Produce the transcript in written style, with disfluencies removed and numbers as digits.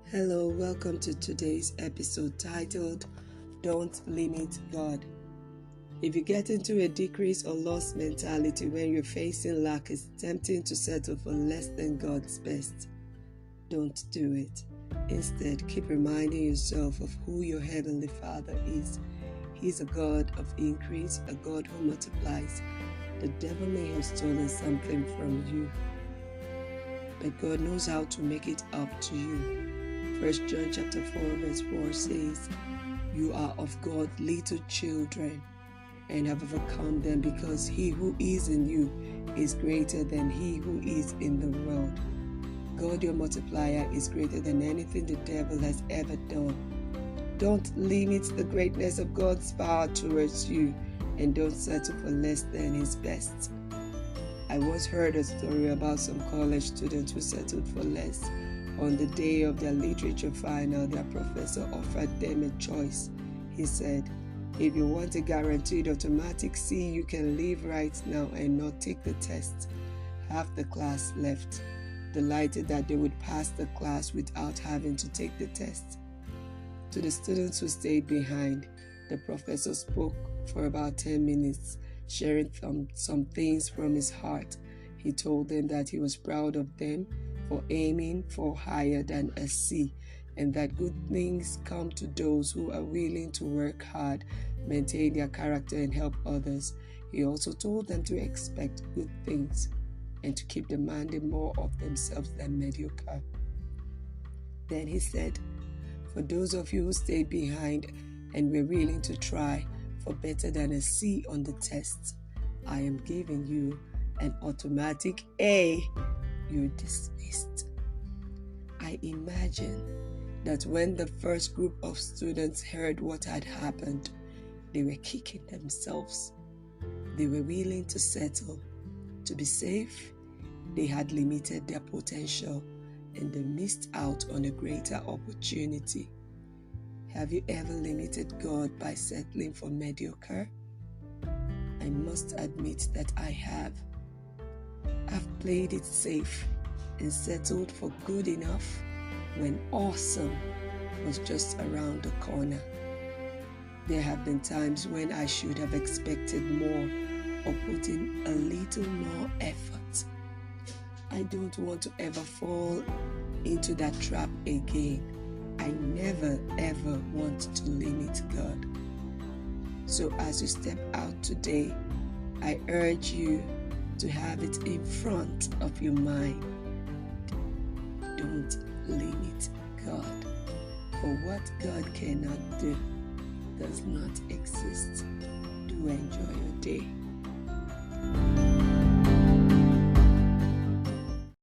Hello, welcome to today's episode titled Don't Limit God. If you get into a decrease or loss mentality when you're facing lack, it's tempting to settle for less than God's best. Don't do it. Instead, keep reminding yourself of who your Heavenly Father is. He's a God of increase, a God who multiplies. The devil may have stolen something from you, but God knows how to make it up to you. 1 John chapter 4 verse 4 says, "You are of God, little children, and have overcome them, because he who is in you is greater than he who is in the world." God, your multiplier, is greater than anything the devil has ever done. Don't limit the greatness of God's power towards you, and don't settle for less than his best. I once heard a story about some college students who settled for less. On the day of their literature final, their professor offered them a choice. He said, "If you want a guaranteed automatic C, you can leave right now and not take the test." Half the class left, delighted that they would pass the class without having to take the test. To the students who stayed behind, the professor spoke for about 10 minutes, sharing some things from his heart. He told them that he was proud of them for aiming for higher than a C, and that good things come to those who are willing to work hard, maintain their character, and help others. He also told them to expect good things and to keep demanding more of themselves than mediocre. Then he said, "For those of you who stayed behind and were willing to try for better than a C on the test, I am giving you an automatic A. You're dismissed." I imagine that when the first group of students heard what had happened, they were kicking themselves. They were willing to settle. To be safe, they had limited their potential and they missed out on a greater opportunity. Have you ever limited God by settling for mediocre? I must admit that I have. I've played it safe and settled for good enough when awesome was just around the corner. There have been times when I should have expected more or put in a little more effort. I don't want to ever fall into that trap again. I never ever want to limit God. So as you step out today, I urge you to have it in front of your mind. Don't limit God. For what God cannot do does not exist. Do enjoy your day.